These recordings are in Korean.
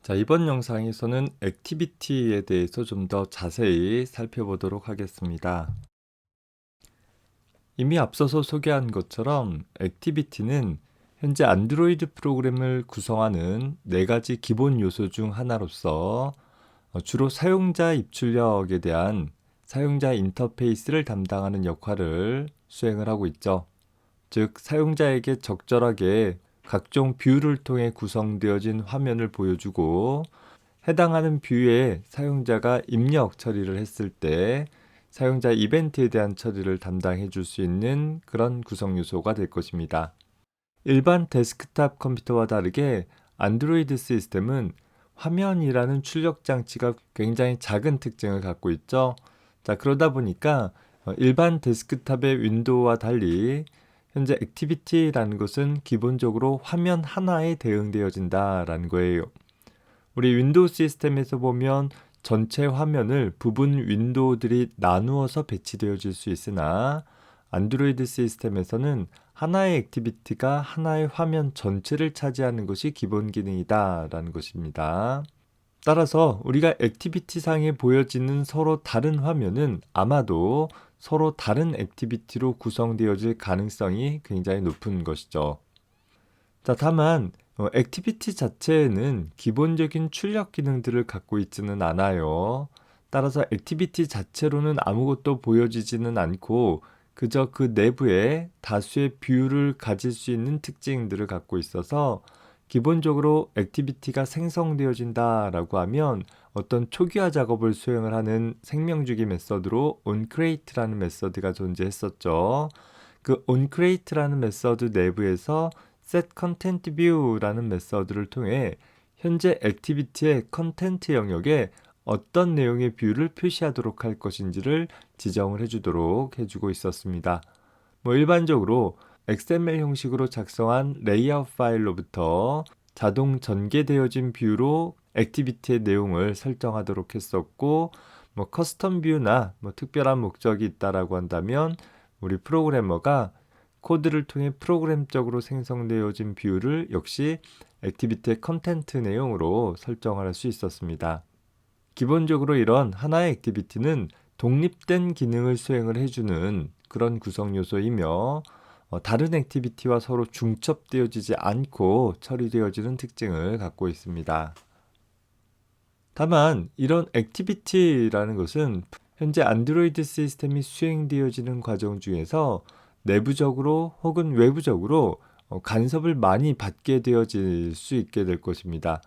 자, 이번 영상에서는 액티비티에 대해서 좀 더 자세히 살펴보도록 하겠습니다. 이미 앞서서 소개한 것처럼 액티비티는 현재 안드로이드 프로그램을 구성하는 4가지 기본 요소 중 하나로서 주로 사용자 입출력에 대한 사용자 인터페이스를 담당하는 역할을 수행을 하고 있죠. 즉, 사용자에게 적절하게 각종 뷰를 통해 구성되어진 화면을 보여주고 해당하는 뷰에 사용자가 입력 처리를 했을 때 사용자 이벤트에 대한 처리를 담당해 줄 수 있는 그런 구성 요소가 될 것입니다. 일반 데스크탑 컴퓨터와 다르게 안드로이드 시스템은 화면이라는 출력 장치가 굉장히 작은 특징을 갖고 있죠. 자, 그러다 보니까 일반 데스크탑의 윈도우와 달리 현재 액티비티라는 것은 기본적으로 화면 하나에 대응되어진다라는 거예요. 우리 윈도우 시스템에서 보면 전체 화면을 부분 윈도우들이 나누어서 배치되어질 수 있으나 안드로이드 시스템에서는 하나의 액티비티가 하나의 화면 전체를 차지하는 것이 기본 기능이다라는 것입니다. 따라서 우리가 액티비티 상에 보여지는 서로 다른 화면은 아마도 서로 다른 액티비티로 구성되어질 가능성이 굉장히 높은 것이죠. 자, 다만 액티비티 자체에는 기본적인 출력 기능들을 갖고 있지는 않아요. 따라서 액티비티 자체로는 아무것도 보여지지는 않고 그저 그 내부에 다수의 뷰를 가질 수 있는 특징들을 갖고 있어서 기본적으로 액티비티가 생성되어진다라고 하면 어떤 초기화 작업을 수행을 하는 생명주기 메서드로 onCreate라는 메서드가 존재했었죠. 그 onCreate라는 메서드 내부에서 setContentView라는 메서드를 통해 현재 액티비티의 컨텐트 영역에 어떤 내용의 뷰를 표시하도록 할 것인지를 지정을 해주도록 해주고 있었습니다. 일반적으로 XML 형식으로 작성한 레이아웃 파일로부터 자동 전개되어진 뷰로 액티비티의 내용을 설정하도록 했었고, 커스텀 뷰나 특별한 목적이 있다라고 한다면 우리 프로그래머가 코드를 통해 프로그램적으로 생성되어진 뷰를 역시 액티비티의 컨텐트 내용으로 설정할 수 있었습니다. 기본적으로 이런 하나의 액티비티는 독립된 기능을 수행을 해주는 그런 구성 요소이며 다른 액티비티와 서로 중첩되어지지 않고 처리되어지는 특징을 갖고 있습니다. 다만 이런 액티비티라는 것은 현재 안드로이드 시스템이 수행되어지는 과정 중에서 내부적으로 혹은 외부적으로 간섭을 많이 받게 되어질 수 있게 될 것입니다.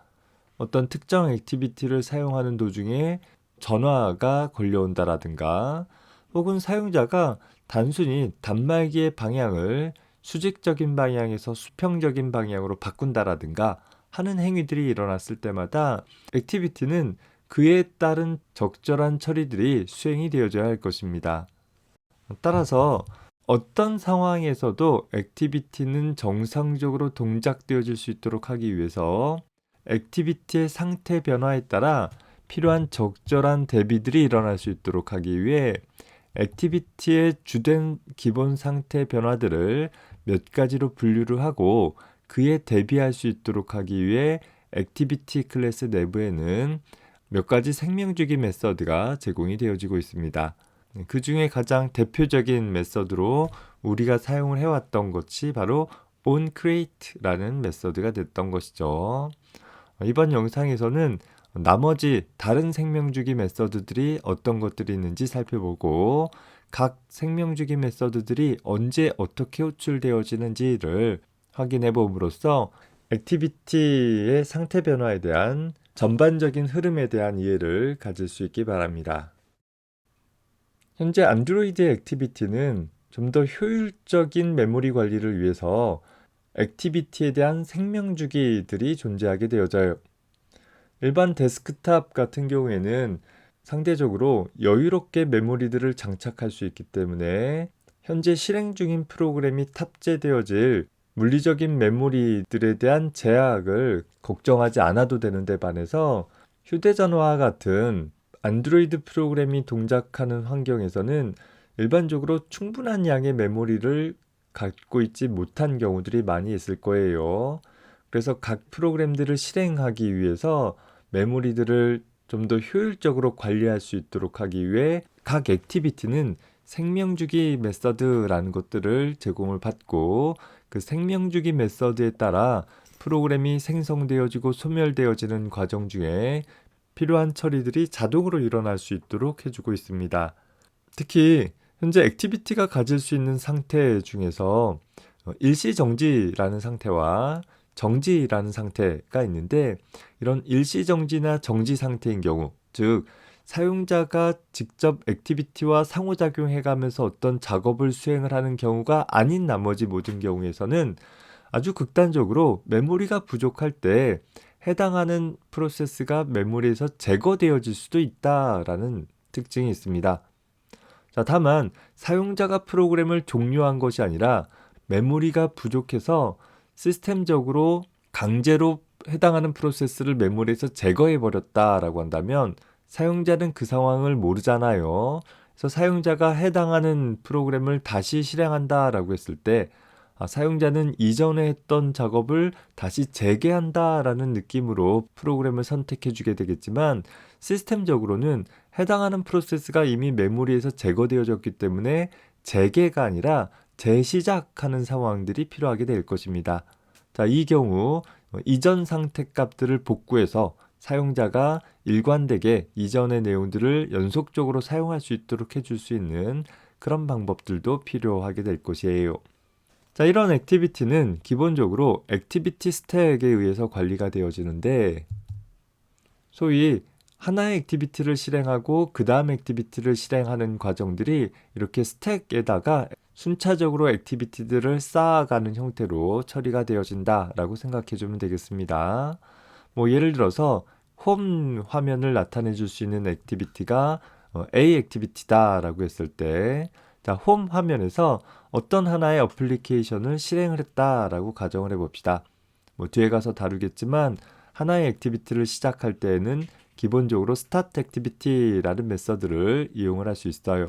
어떤 특정 액티비티를 사용하는 도중에 전화가 걸려온다라든가 혹은 사용자가 단순히 단말기의 방향을 수직적인 방향에서 수평적인 방향으로 바꾼다라든가 하는 행위들이 일어났을 때마다 액티비티는 그에 따른 적절한 처리들이 수행이 되어져야 할 것입니다. 따라서 어떤 상황에서도 액티비티는 정상적으로 동작되어질 수 있도록 하기 위해서 액티비티의 상태 변화에 따라 필요한 적절한 대비들이 일어날 수 있도록 하기 위해 액티비티의 주된 기본 상태 변화들을 몇 가지로 분류를 하고 그에 대비할 수 있도록 하기 위해 액티비티 클래스 내부에는 몇 가지 생명주기 메서드가 제공이 되어지고 있습니다. 그 중에 가장 대표적인 메서드로 우리가 사용을 해왔던 것이 바로 onCreate라는 메서드가 됐던 것이죠. 이번 영상에서는 나머지 다른 생명주기 메서드들이 어떤 것들이 있는지 살펴보고 각 생명주기 메서드들이 언제 어떻게 호출되어지는지를 확인해 봄으로써 액티비티의 상태 변화에 대한 전반적인 흐름에 대한 이해를 가질 수 있기 바랍니다. 현재 안드로이드의 액티비티는 좀 더 효율적인 메모리 관리를 위해서 액티비티에 대한 생명주기들이 존재하게 되어져요. 일반 데스크탑 같은 경우에는 상대적으로 여유롭게 메모리들을 장착할 수 있기 때문에 현재 실행 중인 프로그램이 탑재되어질 물리적인 메모리들에 대한 제약을 걱정하지 않아도 되는데 반해서 휴대전화와 같은 안드로이드 프로그램이 동작하는 환경에서는 일반적으로 충분한 양의 메모리를 갖고 있지 못한 경우들이 많이 있을 거예요. 그래서 각 프로그램들을 실행하기 위해서 메모리들을 좀 더 효율적으로 관리할 수 있도록 하기 위해 각 액티비티는 생명주기 메서드라는 것들을 제공을 받고 그 생명주기 메서드에 따라 프로그램이 생성되어지고 소멸되어지는 과정 중에 필요한 처리들이 자동으로 일어날 수 있도록 해주고 있습니다. 특히 현재 액티비티가 가질 수 있는 상태 중에서 일시정지라는 상태와 정지라는 상태가 있는데, 이런 일시정지나 정지 상태인 경우, 즉 사용자가 직접 액티비티와 상호작용해가면서 어떤 작업을 수행을 하는 경우가 아닌 나머지 모든 경우에서는 아주 극단적으로 메모리가 부족할 때 해당하는 프로세스가 메모리에서 제거되어질 수도 있다라는 특징이 있습니다. 자, 다만 사용자가 프로그램을 종료한 것이 아니라 메모리가 부족해서 시스템적으로 강제로 해당하는 프로세스를 메모리에서 제거해 버렸다라고 한다면 사용자는 그 상황을 모르잖아요. 그래서 사용자가 해당하는 프로그램을 다시 실행한다라고 했을 때 사용자는 이전에 했던 작업을 다시 재개한다라는 느낌으로 프로그램을 선택해 주게 되겠지만, 시스템적으로는 해당하는 프로세스가 이미 메모리에서 제거되어졌기 때문에 재개가 아니라 재시작하는 상황들이 필요하게 될 것입니다. 자, 이 경우 이전 상태 값들을 복구해서 사용자가 일관되게 이전의 내용들을 연속적으로 사용할 수 있도록 해줄 수 있는 그런 방법들도 필요하게 될 것이에요. 자, 이런 액티비티는 기본적으로 액티비티 스택에 의해서 관리가 되어지는데, 소위 하나의 액티비티를 실행하고 그 다음 액티비티를 실행하는 과정들이 이렇게 스택에다가 순차적으로 액티비티들을 쌓아가는 형태로 처리가 되어진다라고 생각해 주면 되겠습니다. 예를 들어서 홈 화면을 나타내 줄 수 있는 액티비티가 A 액티비티다라고 했을 때, 자, 홈 화면에서 어떤 하나의 어플리케이션을 실행을 했다라고 가정을 해봅시다. 뒤에 가서 다루겠지만 하나의 액티비티를 시작할 때에는 기본적으로 스타트 액티비티라는 메서드를 이용을 할 수 있어요.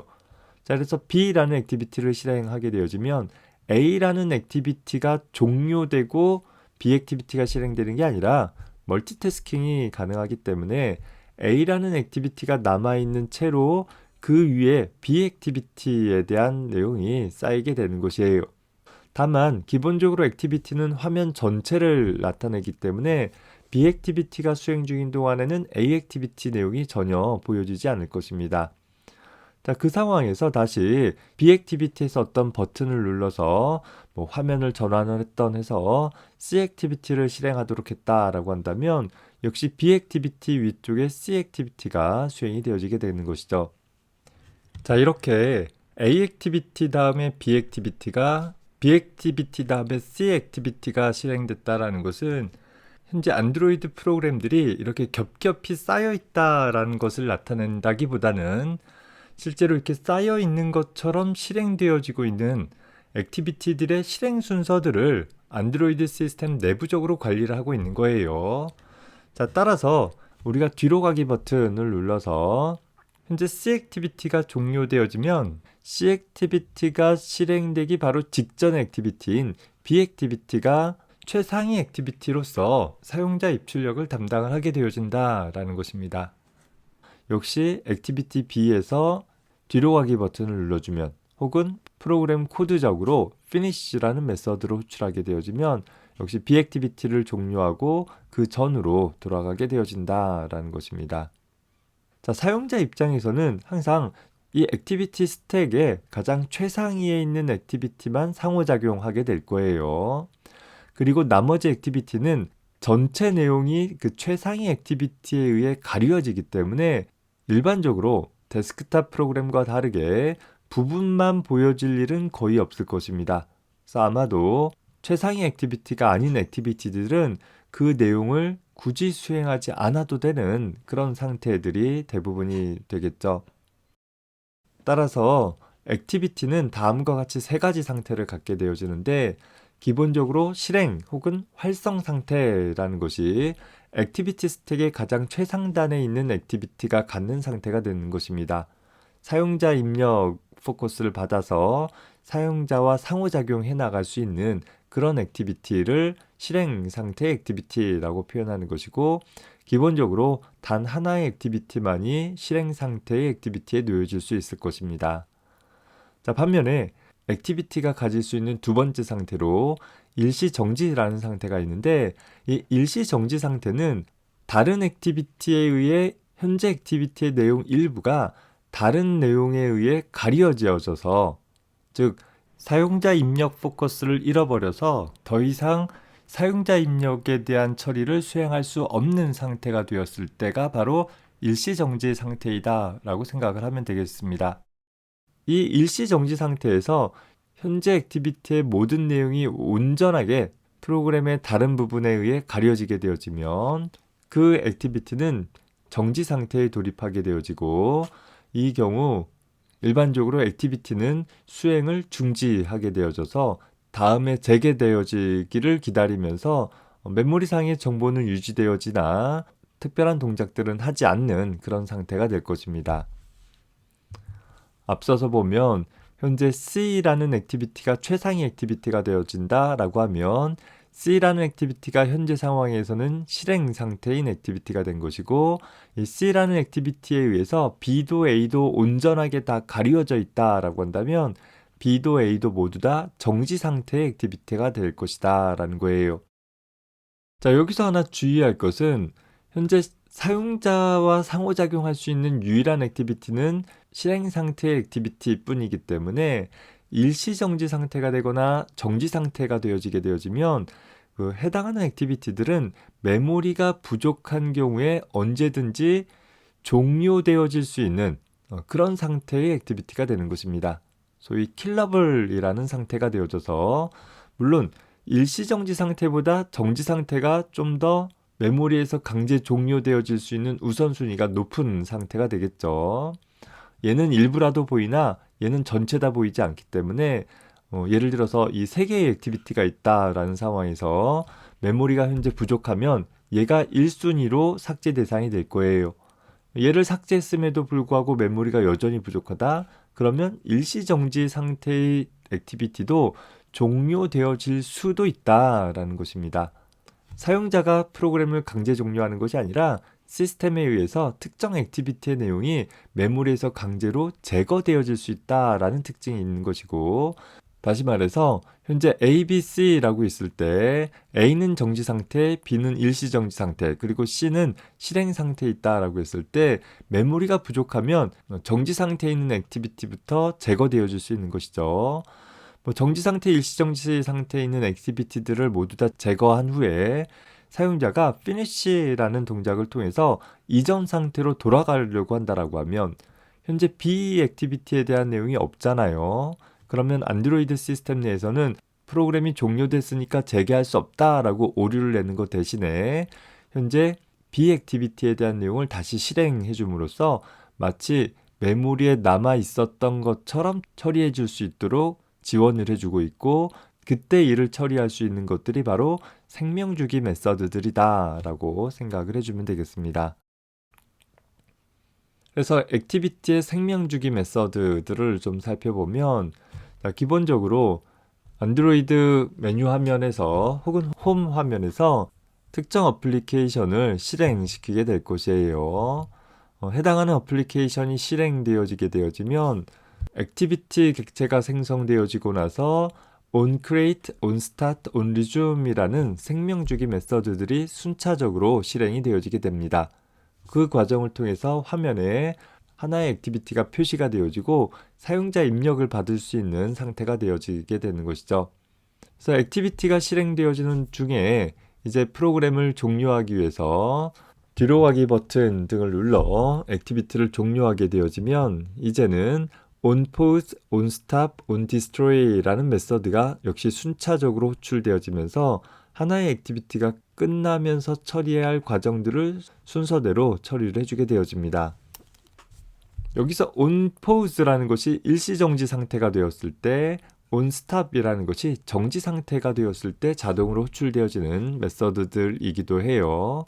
자, 그래서 B라는 액티비티를 실행하게 되어지면 A라는 액티비티가 종료되고 B 액티비티가 실행되는 게 아니라 멀티태스킹이 가능하기 때문에 A라는 액티비티가 남아있는 채로 그 위에 B 액티비티에 대한 내용이 쌓이게 되는 것이에요. 다만 기본적으로 액티비티는 화면 전체를 나타내기 때문에 B 액티비티가 수행 중인 동안에는 A 액티비티 내용이 전혀 보여지지 않을 것입니다. 자, 그 상황에서 다시 B 액티비티에서 어떤 버튼을 눌러서 화면을 전환을 했던 해서 C 액티비티를 실행하도록 했다라고 한다면 역시 B 액티비티 위쪽에 C 액티비티가 수행이 되어지게 되는 것이죠. 자, 이렇게 A 액티비티 다음에 B 액티비티가, B 액티비티 다음에 C 액티비티가 실행됐다라는 것은 현재 안드로이드 프로그램들이 이렇게 겹겹이 쌓여 있다라는 것을 나타낸다기보다는 실제로 이렇게 쌓여 있는 것처럼 실행되어지고 있는 액티비티들의 실행 순서들을 안드로이드 시스템 내부적으로 관리를 하고 있는 거예요. 자, 따라서 우리가 뒤로 가기 버튼을 눌러서 현재 C 액티비티가 종료되어지면 C 액티비티가 실행되기 바로 직전의 액티비티인 B 액티비티가 최상위 액티비티로서 사용자 입출력을 담당을 하게 되어진다라는 것입니다. 역시 액티비티 B에서 뒤로 가기 버튼을 눌러주면 혹은 프로그램 코드적으로 finish라는 메서드로 호출하게 되어지면 역시 B 액티비티를 종료하고 그 전으로 돌아가게 되어진다라는 것입니다. 자, 사용자 입장에서는 항상 이 액티비티 스택에 가장 최상위에 있는 액티비티만 상호작용하게 될 거예요. 그리고 나머지 액티비티는 전체 내용이 그 최상위 액티비티에 의해 가려지기 때문에 일반적으로 데스크탑 프로그램과 다르게 부분만 보여질 일은 거의 없을 것입니다. 그래서 아마도 최상위 액티비티가 아닌 액티비티들은 그 내용을 굳이 수행하지 않아도 되는 그런 상태들이 대부분이 되겠죠. 따라서 액티비티는 다음과 같이 세 가지 상태를 갖게 되어지는데, 기본적으로 실행 혹은 활성 상태라는 것이 액티비티 스택의 가장 최상단에 있는 액티비티가 갖는 상태가 되는 것입니다. 사용자 입력 포커스를 받아서 사용자와 상호작용해 나갈 수 있는 그런 액티비티를 실행 상태 액티비티라고 표현하는 것이고, 기본적으로 단 하나의 액티비티만이 실행 상태의 액티비티에 놓여질 수 있을 것입니다. 자, 반면에 액티비티가 가질 수 있는 두 번째 상태로 일시정지라는 상태가 있는데, 이 일시정지 상태는 다른 액티비티에 의해 현재 액티비티의 내용 일부가 다른 내용에 의해 가려져서, 즉 사용자 입력 포커스를 잃어버려서 더 이상 사용자 입력에 대한 처리를 수행할 수 없는 상태가 되었을 때가 바로 일시정지 상태이다 라고 생각을 하면 되겠습니다. 이 일시정지 상태에서 현재 액티비티의 모든 내용이 온전하게 프로그램의 다른 부분에 의해 가려지게 되어지면 그 액티비티는 정지 상태에 돌입하게 되어지고, 이 경우 일반적으로 액티비티는 수행을 중지하게 되어져서 다음에 재개되어지기를 기다리면서 메모리상의 정보는 유지되어지나 특별한 동작들은 하지 않는 그런 상태가 될 것입니다. 앞서서 보면 현재 C라는 액티비티가 최상위 액티비티가 되어진다 라고 하면 C라는 액티비티가 현재 상황에서는 실행 상태인 액티비티가 된 것이고, 이 C라는 액티비티에 의해서 B도 A도 온전하게 다 가려져 있다 라고 한다면 B도 A도 모두 다 정지 상태의 액티비티가 될 것이다 라는 거예요. 자, 여기서 하나 주의할 것은 현재 사용자와 상호작용할 수 있는 유일한 액티비티는 실행 상태의 액티비티 뿐이기 때문에 일시정지 상태가 되거나 정지 상태가 되어지면 그 해당하는 액티비티들은 메모리가 부족한 경우에 언제든지 종료되어질 수 있는 그런 상태의 액티비티가 되는 것입니다. 소위 킬러블이라는 상태가 되어져서, 물론 일시정지 상태보다 정지 상태가 좀 더 메모리에서 강제 종료되어질 수 있는 우선순위가 높은 상태가 되겠죠. 얘는 일부라도 보이나 얘는 전체 다 보이지 않기 때문에 예를 들어서 이 세 개의 액티비티가 있다라는 상황에서 메모리가 현재 부족하면 얘가 1순위로 삭제 대상이 될 거예요. 얘를 삭제했음에도 불구하고 메모리가 여전히 부족하다? 그러면 일시정지 상태의 액티비티도 종료되어질 수도 있다라는 것입니다. 사용자가 프로그램을 강제 종료하는 것이 아니라 시스템에 의해서 특정 액티비티의 내용이 메모리에서 강제로 제거되어질 수 있다라는 특징이 있는 것이고, 다시 말해서 현재 A, B, C라고 있을 때 A는 정지 상태, B는 일시정지 상태, 그리고 C는 실행 상태에 있다라고 했을 때 메모리가 부족하면 정지 상태에 있는 액티비티부터 제거되어질 수 있는 것이죠. 정지 상태, 일시정지 상태에 있는 액티비티들을 모두 다 제거한 후에 사용자가 finish라는 동작을 통해서 이전 상태로 돌아가려고 한다라고 하면 현재 B 액티비티에 대한 내용이 없잖아요. 그러면 안드로이드 시스템 내에서는 프로그램이 종료됐으니까 재개할 수 없다라고 오류를 내는 것 대신에 현재 B 액티비티에 대한 내용을 다시 실행해 줌으로써 마치 메모리에 남아 있었던 것처럼 처리해 줄 수 있도록 지원을 해주고 있고, 그때 이를 처리할 수 있는 것들이 바로 생명주기 메서드들이다 라고 생각을 해주면 되겠습니다. 그래서 액티비티의 생명주기 메서드들을 좀 살펴보면, 기본적으로 안드로이드 메뉴 화면에서 혹은 홈 화면에서 특정 어플리케이션을 실행시키게 될 것이에요. 해당하는 어플리케이션이 실행되어지게 되어지면 액티비티 객체가 생성되어지고 나서 onCreate, onStart, onResume이라는 생명주기 메서드들이 순차적으로 실행이 되어지게 됩니다. 그 과정을 통해서 화면에 하나의 액티비티가 표시가 되어지고 사용자 입력을 받을 수 있는 상태가 되어지게 되는 것이죠. 그래서 액티비티가 실행되어지는 중에 이제 프로그램을 종료하기 위해서 뒤로 가기 버튼 등을 눌러 액티비티를 종료하게 되어지면 이제는 onPause, onStop, onDestroy라는 메서드가 역시 순차적으로 호출되어지면서 하나의 액티비티가 끝나면서 처리해야 할 과정들을 순서대로 처리를 해주게 되어집니다. 여기서 onPause라는 것이 일시정지 상태가 되었을 때, onStop이라는 것이 정지 상태가 되었을 때 자동으로 호출되어지는 메서드들이기도 해요.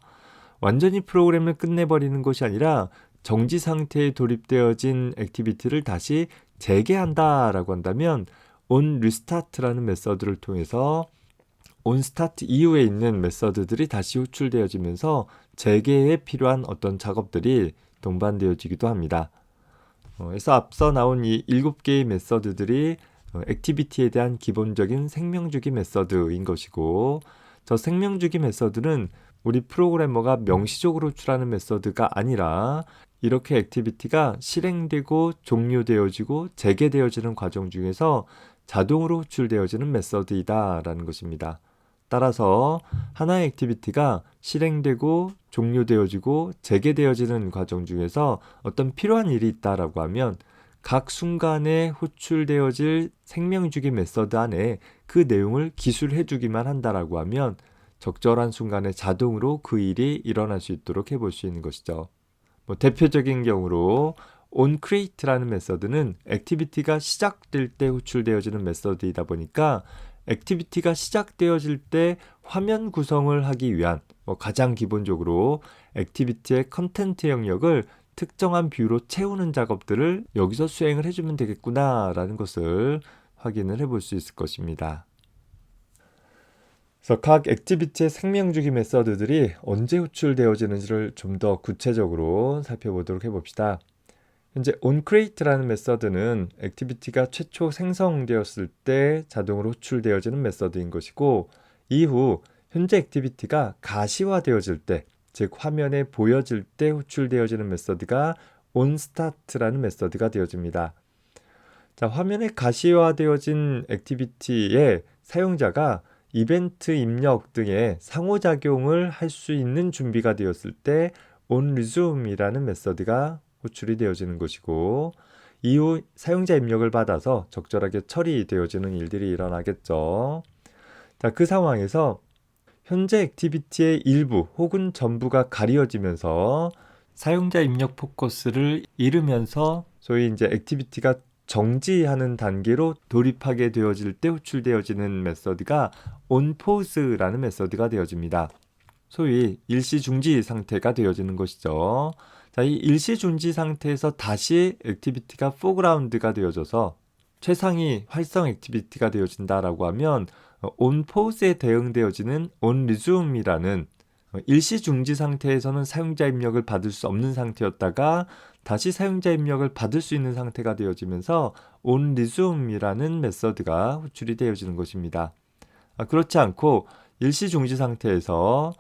완전히 프로그램을 끝내버리는 것이 아니라 정지 상태에 돌입되어진 액티비티를 다시 재개한다 라고 한다면 onRestart라는 메서드를 통해서 onStart 이후에 있는 메서드들이 다시 호출되어지면서 재개에 필요한 어떤 작업들이 동반되어지기도 합니다. 그래서 앞서 나온 이 7개의 메서드들이 액티비티에 대한 기본적인 생명주기 메서드인 것이고, 저 생명주기 메서드는 우리 프로그래머가 명시적으로 호출하는 메서드가 아니라 이렇게 액티비티가 실행되고 종료되어지고 재개되어지는 과정 중에서 자동으로 호출되어지는 메서드이다 라는 것입니다. 따라서 하나의 액티비티가 실행되고 종료되어지고 재개되어지는 과정 중에서 어떤 필요한 일이 있다라고 하면 각 순간에 호출되어질 생명주기 메서드 안에 그 내용을 기술해 주기만 한다라고 하면 적절한 순간에 자동으로 그 일이 일어날 수 있도록 해볼 수 있는 것이죠. 대표적인 경우로 onCreate라는 메서드는 액티비티가 시작될 때 호출되어지는 메서드이다 보니까 액티비티가 시작되어질 때 화면 구성을 하기 위한 가장 기본적으로 액티비티의 컨텐트 영역을 특정한 뷰로 채우는 작업들을 여기서 수행을 해주면 되겠구나 라는 것을 확인을 해볼 수 있을 것입니다. 그래서 각 액티비티의 생명주기 메서드들이 언제 호출되어지는지를 좀 더 구체적으로 살펴보도록 해봅시다. 현재 onCreate라는 메서드는 액티비티가 최초 생성되었을 때 자동으로 호출되어지는 메서드인 것이고, 이후 현재 액티비티가 가시화되어질 때, 즉 화면에 보여질 때 호출되어지는 메서드가 onStart라는 메서드가 되어집니다. 자, 화면에 가시화되어진 액티비티에 사용자가 이벤트 입력 등의 상호작용을 할 수 있는 준비가 되었을 때 onResume이라는 메서드가 호출이 되어지는 것이고, 이후 사용자 입력을 받아서 적절하게 처리되어지는 일들이 일어나겠죠. 자, 그 상황에서 현재 액티비티의 일부 혹은 전부가 가려지면서 사용자 입력 포커스를 잃으면서 소위 이제 액티비티가 정지하는 단계로 돌입하게 되어질 때 호출되어지는 메서드가 onPause라는 메서드가 되어집니다. 소위 일시 중지 상태가 되어지는 것이죠. 자, 이 일시 중지 상태에서 다시 액티비티가 foreground가 되어져서 최상위 활성 액티비티가 되어진다라고 하면 onPause에 대응되어지는 onResume이라는 일시 중지 상태에서는 사용자 입력을 받을 수 없는 상태였다가 다시 사용자 입력을 받을 수 있는 상태가 되어지면서 onResume이라는 메서드가 호출이 되어지는 것입니다. 그렇지 않고 일시 중지 상태에서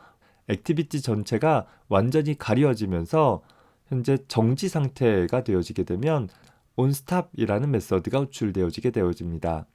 액티비티 전체가 완전히 가려지면서 현재 정지 상태가 되어지게 되면 onStop이라는 메서드가 호출되어지게 되어집니다.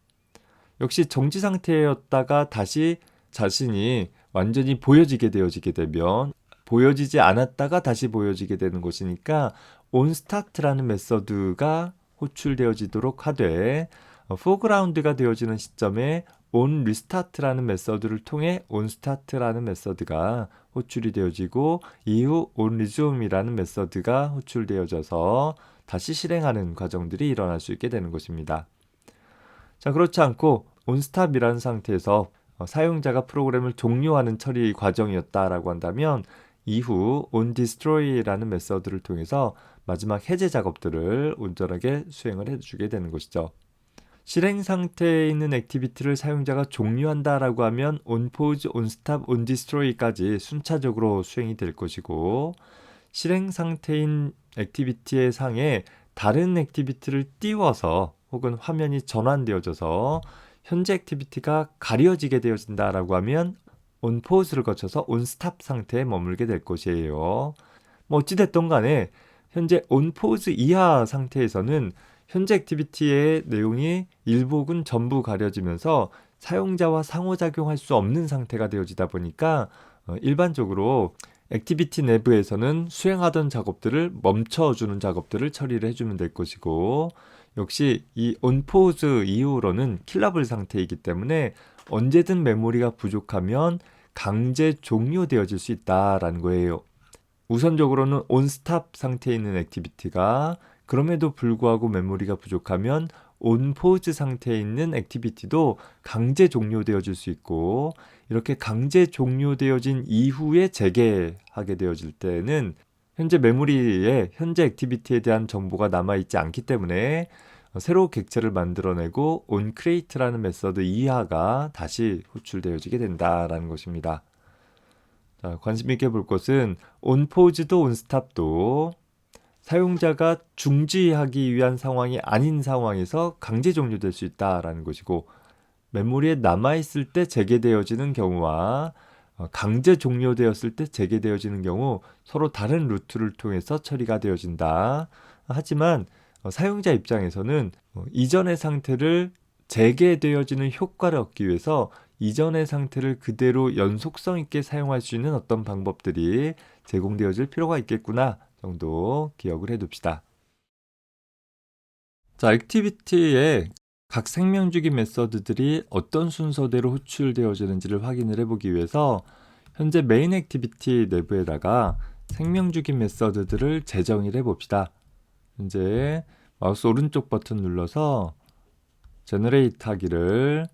역시 정지 상태였다가 다시 자신이 완전히 보여지게 되어지게 되면 보여지지 않았다가 다시 보여지게 되는 것이니까 onStart라는 메서드가 호출되어지도록 하되 foreground가 되어지는 시점에 onRestart라는 메서드를 통해 onStart라는 메서드가 호출이 되어지고 이후 onResume이라는 메서드가 호출되어져서 다시 실행하는 과정들이 일어날 수 있게 되는 것입니다. 자, 그렇지 않고 onStop이라는 상태에서 사용자가 프로그램을 종료하는 처리 과정이었다라고 한다면 이후 onDestroy라는 메서드를 통해서 마지막 해제 작업들을 온전하게 수행을 해주게 되는 것이죠. 실행 상태에 있는 액티비티를 사용자가 종료한다라고 하면 onPause, onStop, onDestroy까지 순차적으로 수행이 될 것이고, 실행 상태인 액티비티의 상에 다른 액티비티를 띄워서 혹은 화면이 전환되어져서 현재 액티비티가 가려지게 되어진다라고 하면 onPause를 거쳐서 onStop 상태에 머물게 될 것이에요. 어찌됐든 간에 현재 onPause 이하 상태에서는 현재 액티비티의 내용이 일부 혹은 전부 가려지면서 사용자와 상호작용할 수 없는 상태가 되어지다 보니까 일반적으로 액티비티 내부에서는 수행하던 작업들을 멈춰주는 작업들을 처리를 해주면 될 것이고, 역시 이 onPause 이후로는 킬러블 상태이기 때문에 언제든 메모리가 부족하면 강제 종료되어질 수 있다라는 거예요. 우선적으로는 onStop 상태에 있는 액티비티가 그럼에도 불구하고 메모리가 부족하면 onPause 상태에 있는 액티비티도 강제 종료되어질 수 있고, 이렇게 강제 종료되어진 이후에 재개하게 되어질 때는 현재 메모리에 현재 액티비티에 대한 정보가 남아있지 않기 때문에 새로 객체를 만들어내고 onCreate라는 메서드 이하가 다시 호출되어지게 된다라는 것입니다. 자, 관심 있게 볼 것은 onPause도 onStop도 사용자가 중지하기 위한 상황이 아닌 상황에서 강제 종료될 수 있다라는 것이고, 메모리에 남아있을 때 재개되어지는 경우와 강제 종료되었을 때 재개되어지는 경우 서로 다른 루트를 통해서 처리가 되어진다. 하지만 사용자 입장에서는 이전의 상태를 재개되어지는 효과를 얻기 위해서 이전의 상태를 그대로 연속성 있게 사용할 수 있는 어떤 방법들이 제공되어질 필요가 있겠구나 정도 기억을 해둡시다. 자, 액티비티에 각 생명주기 메서드들이 어떤 순서대로 호출되어지는지를 확인을 해보기 위해서 현재 메인 액티비티 내부에다가 생명주기 메서드들을 재정의를 해봅시다. 현재 마우스 오른쪽 버튼 눌러서 제너레이트 하기를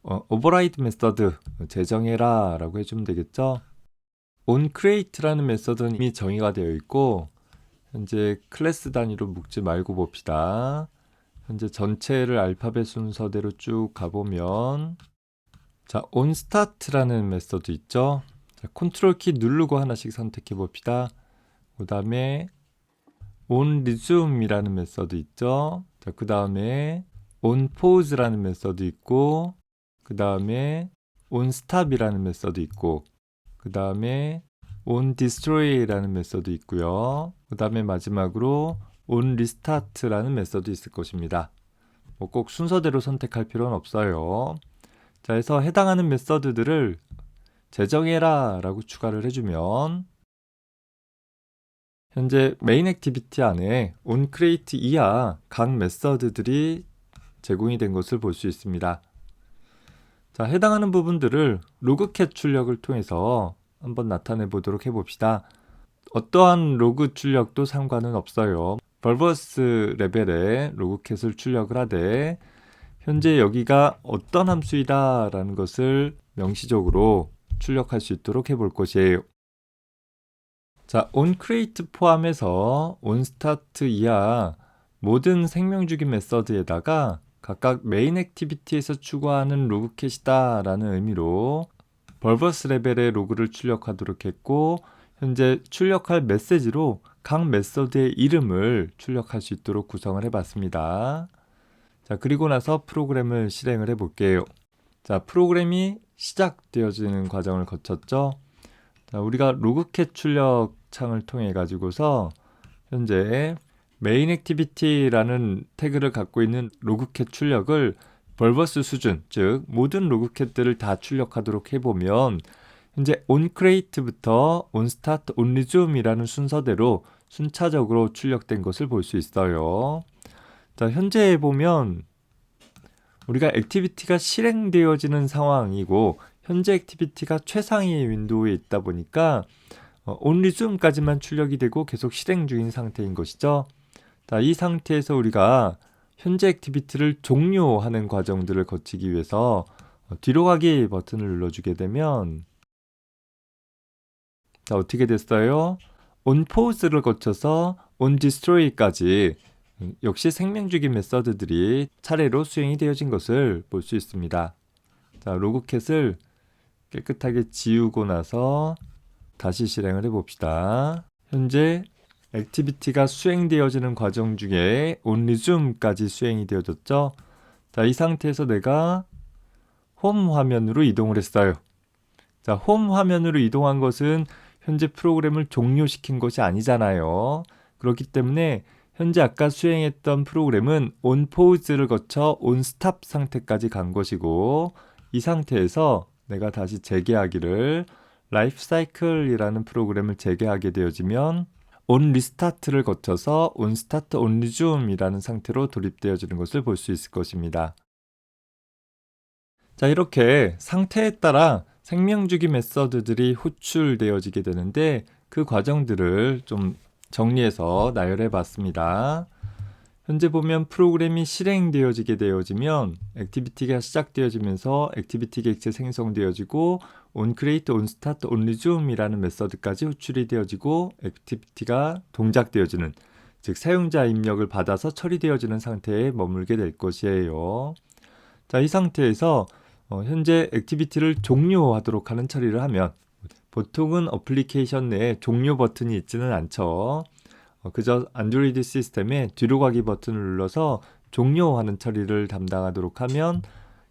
오버라이드 메서드 재정해라 라고 해주면 되겠죠. onCreate라는 메서드는 이미 정의가 되어 있고 현재 클래스 단위로 묶지 말고 봅시다. 현재 전체를 알파벳 순서대로 쭉 가보면 자, onStart라는 메서드 있죠. 자, 컨트롤 키 누르고 하나씩 선택해 봅시다. 그 다음에 onResume이라는 메서드 있죠. 자, 그 다음에 onPause라는 메서드 있고, 그 다음에 onStop이라는 메서드 있고, 그 다음에 onDestroy라는 메서드 있고요. 그 다음에 마지막으로 onRestart라는 메서드 있을 것입니다. 꼭 순서대로 선택할 필요는 없어요. 자, 해서 해당하는 메서드들을 재정해라 라고 추가를 해주면 현재 메인 액티비티 안에 onCreate 이하 각 메서드들이 제공이 된 것을 볼 수 있습니다. 자, 해당하는 부분들을 로그캣 출력을 통해서 한번 나타내 보도록 해봅시다. 어떠한 로그 출력도 상관은 없어요. 벌버스 레벨에 로그캣을 출력을 하되 현재 여기가 어떤 함수이다 라는 것을 명시적으로 출력할 수 있도록 해볼 것이에요. 자, onCreate 포함해서 onStart 이하 모든 생명주기 메서드에다가 각각 메인 액티비티에서 추구하는 로그캣이다 라는 의미로 벌버스 레벨의 로그를 출력하도록 했고, 현재 출력할 메시지로 각 메서드의 이름을 출력할 수 있도록 구성을 해봤습니다. 자, 그리고 나서 프로그램을 실행을 해볼게요. 자, 프로그램이 시작되어지는 과정을 거쳤죠. 자, 우리가 로그캣 출력 창을 통해 가지고서 현재 메인 액티비티라는 태그를 갖고 있는 로그캣 출력을 벌버스 수준, 즉 모든 로그캣들을 다 출력하도록 해보면 현재 onCreate부터 onStart, onResume이라는 순서대로 순차적으로 출력된 것을 볼 수 있어요. 자, 현재 보면 우리가 액티비티가 실행되어지는 상황이고 현재 액티비티가 최상위 윈도우에 있다 보니까 onResume까지만 출력이 되고 계속 실행 중인 상태인 것이죠. 자, 이 상태에서 우리가 현재 액티비티를 종료하는 과정들을 거치기 위해서 뒤로 가기 버튼을 눌러주게 되면 자, 어떻게 됐어요? onPause를 거쳐서 onDestroy까지 역시 생명주기 메서드들이 차례로 수행이 되어진 것을 볼 수 있습니다. 자, 로그캣을 깨끗하게 지우고 나서 다시 실행을 해봅시다. 현재 액티비티가 수행되어지는 과정 중에 onResume까지 수행이 되어졌죠. 자, 이 상태에서 내가 홈 화면으로 이동을 했어요. 자, 홈 화면으로 이동한 것은 현재 프로그램을 종료시킨 것이 아니잖아요. 그렇기 때문에 현재 아까 수행했던 프로그램은 onPause를 거쳐 onStop 상태까지 간 것이고, 이 상태에서 내가 다시 재개하기를 lifecycle이라는 프로그램을 재개하게 되어지면 onRestart를 거쳐서 onStart, onResume이라는 상태로 돌입되어지는 것을 볼 수 있을 것입니다. 자, 이렇게 상태에 따라 생명주기 메서드들이 호출되어지게 되는데 그 과정들을 좀 정리해서 나열해 봤습니다. 현재 보면 프로그램이 실행되어지게 되어지면 액티비티가 시작되어지면서 액티비티 객체 생성되어지고 onCreate, onStart, onResume이라는 메서드까지 호출이 되어지고 액티비티가 동작되어지는 즉 사용자 입력을 받아서 처리되어지는 상태에 머물게 될 것이에요. 자, 이 상태에서 현재 액티비티를 종료하도록 하는 처리를 하면 보통은 어플리케이션 내에 종료 버튼이 있지는 않죠. 그저 안드로이드 시스템에 뒤로 가기 버튼을 눌러서 종료하는 처리를 담당하도록 하면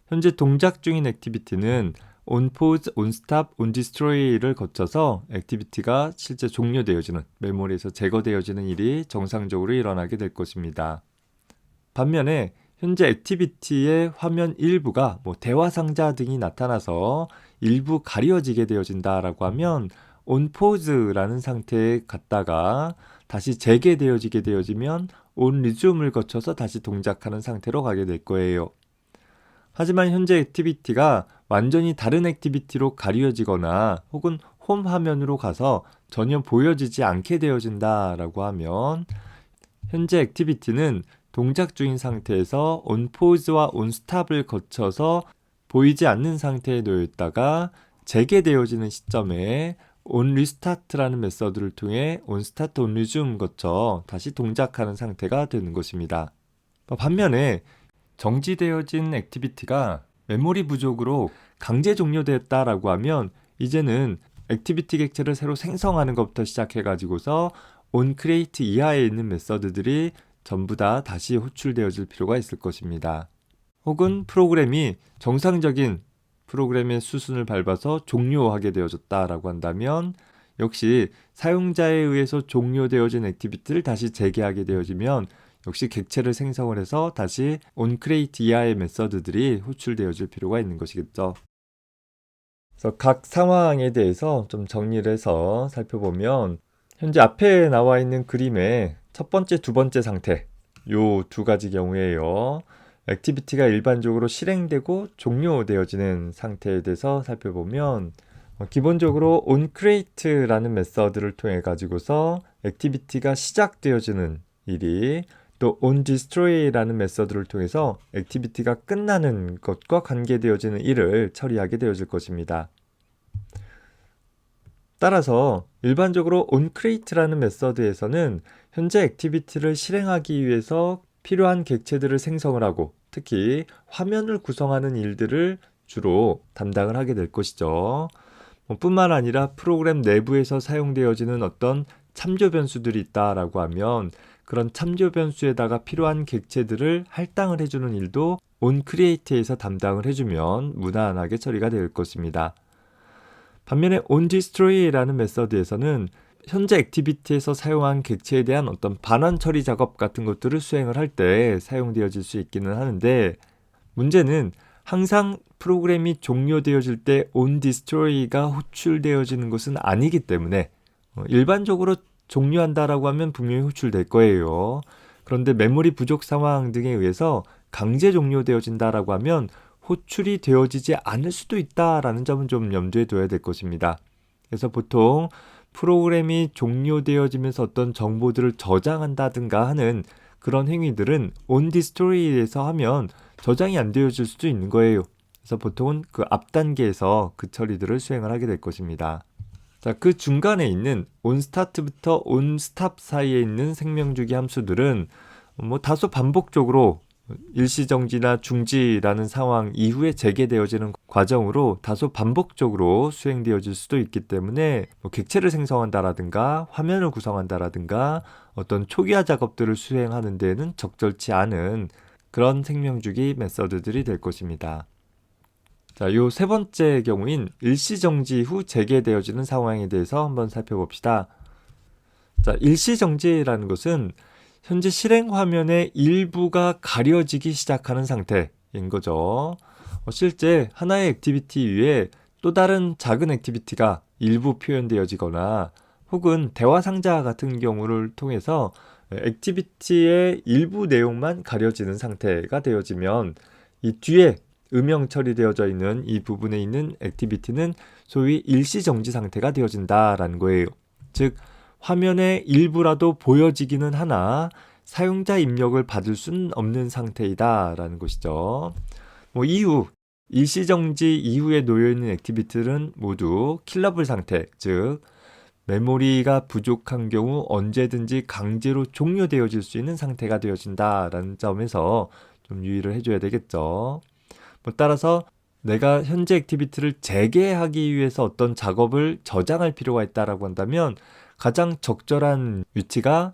현재 동작 중인 액티비티는 on pause, on stop, on destroy를 거쳐서 액티비티가 실제 종료되어지는, 메모리에서 제거되어지는 일이 정상적으로 일어나게 될 것입니다. 반면에 현재 액티비티의 화면 일부가 대화 상자 등이 나타나서 일부 가려지게 되어진다라고 하면 on pause라는 상태에 갔다가 다시 재개되어지게 되어지면 on resume을 거쳐서 다시 동작하는 상태로 가게 될 거예요. 하지만 현재 액티비티가 완전히 다른 액티비티로 가려지거나 혹은 홈 화면으로 가서 전혀 보여지지 않게 되어진다라고 하면 현재 액티비티는 동작 중인 상태에서 on pause와 on stop을 거쳐서 보이지 않는 상태에 놓여 있다가 재개되어지는 시점에 on restart라는 메서드를 통해 on start, on resume 거쳐 다시 동작하는 상태가 되는 것입니다. 반면에 정지되어진 액티비티가 메모리 부족으로 강제 종료되었다라고 하면 이제는 액티비티 객체를 새로 생성하는 것부터 시작해가지고서 on create 이하에 있는 메서드들이 전부 다 다시 호출되어질 필요가 있을 것입니다. 혹은 프로그램이 정상적인 프로그램의 수순을 밟아서 종료하게 되어졌다라고 한다면 역시 사용자에 의해서 종료되어진 액티비티를 다시 재개하게 되어지면 역시 객체를 생성을 해서 다시 onCreate 이하의 메서드들이 호출되어질 필요가 있는 것이겠죠. 그래서 각 상황에 대해서 좀 정리를 해서 살펴보면 현재 앞에 나와 있는 그림의 첫 번째, 두 번째 상태, 요 두 가지 경우에요. 액티비티가 일반적으로 실행되고 종료되어지는 상태에 대해서 살펴보면 기본적으로 onCreate라는 메서드를 통해 가지고서 액티비티가 시작되어지는 일이 또 onDestroy라는 메서드를 통해서 액티비티가 끝나는 것과 관계되어지는 일을 처리하게 되어질 것입니다. 따라서 일반적으로 onCreate라는 메서드에서는 현재 액티비티를 실행하기 위해서 필요한 객체들을 생성을 하고 특히 화면을 구성하는 일들을 주로 담당을 하게 될 것이죠. 뿐만 아니라 프로그램 내부에서 사용되어지는 어떤 참조 변수들이 있다라고 하면 그런 참조 변수에다가 필요한 객체들을 할당을 해주는 일도 onCreate에서 담당을 해주면 무난하게 처리가 될 것입니다. 반면에 onDestroy라는 메서드에서는 현재 액티비티에서 사용한 객체에 대한 어떤 반환 처리 작업 같은 것들을 수행을 할 때 사용되어질 수 있기는 하는데 문제는 항상 프로그램이 종료되어질 때 onDestroy가 호출되어지는 것은 아니기 때문에 일반적으로 종료한다라고 하면 분명히 호출될 거예요. 그런데 메모리 부족 상황 등에 의해서 강제 종료되어진다라고 하면 호출이 되어지지 않을 수도 있다라는 점은 좀 염두에 둬야 될 것입니다. 그래서 보통 프로그램이 종료되어지면서 어떤 정보들을 저장한다든가 하는 그런 행위들은 onDestroy에서 하면 저장이 안 되어질 수도 있는 거예요. 그래서 보통은 그 앞 단계에서 그 처리들을 수행을 하게 될 것입니다. 자, 그 중간에 있는 onStart부터 onStop 사이에 있는 생명주기 함수들은 다소 반복적으로 일시정지나 중지라는 상황 이후에 재개되어지는 과정으로 다소 반복적으로 수행되어질 수도 있기 때문에 객체를 생성한다라든가 화면을 구성한다라든가 어떤 초기화 작업들을 수행하는 데에는 적절치 않은 그런 생명주기 메서드들이 될 것입니다. 자, 요 세 번째 경우인 일시정지 후 재개되어지는 상황에 대해서 한번 살펴봅시다. 자, 일시정지라는 것은 현재 실행 화면의 일부가 가려지기 시작하는 상태인 거죠. 실제 하나의 액티비티 위에 또 다른 작은 액티비티가 일부 표현되어지거나 혹은 대화 상자 같은 경우를 통해서 액티비티의 일부 내용만 가려지는 상태가 되어지면 이 뒤에 음영 처리되어져 있는 이 부분에 있는 액티비티는 소위 일시정지 상태가 되어진다라는 거예요. 즉 화면의 일부라도 보여지기는 하나 사용자 입력을 받을 수는 없는 상태이다 라는 것이죠. 이후 일시정지 이후에 놓여있는 액티비티는 모두 킬러블 상태, 즉 메모리가 부족한 경우 언제든지 강제로 종료되어질 수 있는 상태가 되어진다라는 점에서 좀 유의를 해줘야 되겠죠. 따라서 내가 현재 액티비티를 재개하기 위해서 어떤 작업을 저장할 필요가 있다라고 한다면 가장 적절한 위치가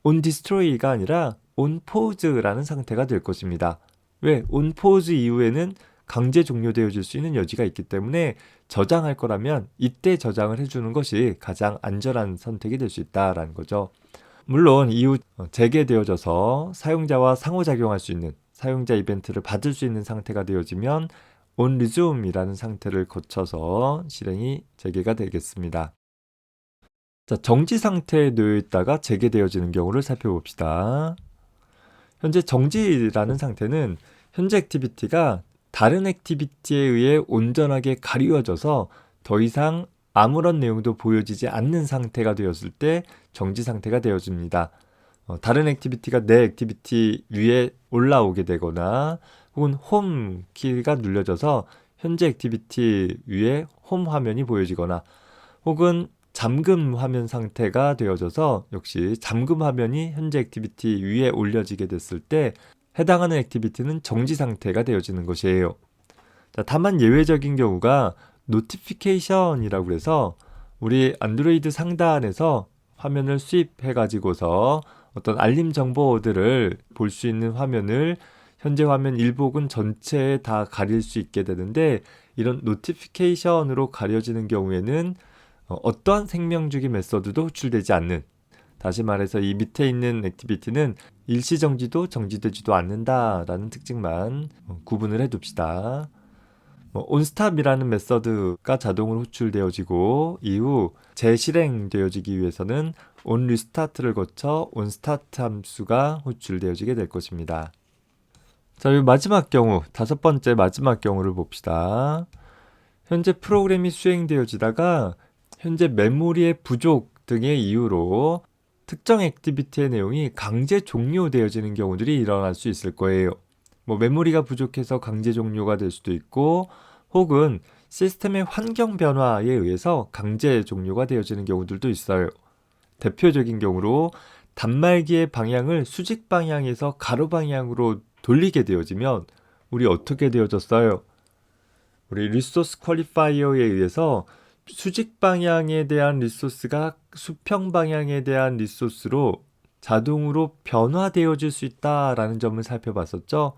on destroy가 아니라 on pause라는 상태가 될 것입니다. 왜? on pause 이후에는 강제 종료되어질 수 있는 여지가 있기 때문에 저장할 거라면 이때 저장을 해주는 것이 가장 안전한 선택이 될 수 있다라는 거죠. 물론 이후 재개되어져서 사용자와 상호작용할 수 있는 사용자 이벤트를 받을 수 있는 상태가 되어지면 on resume이라는 상태를 거쳐서 실행이 재개가 되겠습니다. 자, 정지 상태에 놓여 있다가 재개되어지는 경우를 살펴봅시다. 현재 정지라는 상태는 현재 액티비티가 다른 액티비티에 의해 온전하게 가리워져서 더 이상 아무런 내용도 보여지지 않는 상태가 되었을 때 정지 상태가 되어집니다. 다른 액티비티가 내 액티비티 위에 올라오게 되거나 혹은 홈 키가 눌려져서 현재 액티비티 위에 홈 화면이 보여지거나 혹은 잠금 화면 상태가 되어져서 역시 잠금 화면이 현재 액티비티 위에 올려지게 됐을 때 해당하는 액티비티는 정지 상태가 되어지는 것이에요. 자, 다만 예외적인 경우가 노티피케이션이라고 해서 우리 안드로이드 상단에서 화면을 수입해 가지고서 어떤 알림 정보들을 볼 수 있는 화면을 현재 화면 일부 혹은 전체에 다 가릴 수 있게 되는데 이런 노티피케이션으로 가려지는 경우에는 어떠한 생명주기 메서드도 호출되지 않는, 다시 말해서 이 밑에 있는 액티비티는 일시정지도 정지되지도 않는다라는 특징만 구분을 해둡시다. onStop이라는 메서드가 자동으로 호출되어지고 이후 재실행되어지기 위해서는 onRestart를 거쳐 onStart 함수가 호출되어지게 될 것입니다. 자, 이 마지막 경우, 5번째 마지막 경우를 봅시다. 현재 프로그램이 수행되어지다가 현재 메모리의 부족 등의 이유로 특정 액티비티의 내용이 강제 종료되어지는 경우들이 일어날 수 있을 거예요. 메모리가 부족해서 강제 종료가 될 수도 있고 혹은 시스템의 환경 변화에 의해서 강제 종료가 되어지는 경우들도 있어요. 대표적인 경우로 단말기의 방향을 수직 방향에서 가로 방향으로 돌리게 되어지면 우리 어떻게 되어졌어요? 우리 리소스 퀄리파이어에 의해서 수직 방향에 대한 리소스가 수평 방향에 대한 리소스로 자동으로 변화되어질 수 있다라는 점을 살펴봤었죠.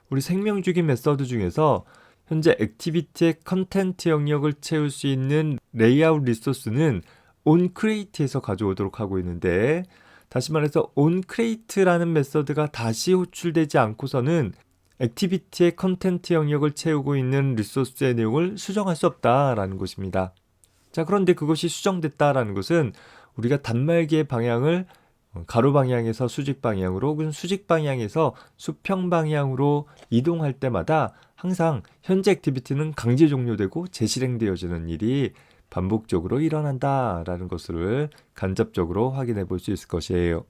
우리 생명주기 메서드 중에서 현재 액티비티의 컨텐트 영역을 채울 수 있는 레이아웃 리소스는 onCreate에서 가져오도록 하고 있는데, 다시 말해서 onCreate라는 메서드가 다시 호출되지 않고서는 액티비티의 컨텐트 영역을 채우고 있는 리소스의 내용을 수정할 수 없다라는 것입니다. 자, 그런데 그것이 수정됐다라는 것은 우리가 단말기의 방향을 가로 방향에서 수직 방향으로 혹은 수직 방향에서 수평 방향으로 이동할 때마다 항상 현재 액티비티는 강제 종료되고 재실행되어지는 일이 반복적으로 일어난다라는 것을 간접적으로 확인해 볼 수 있을 것이에요.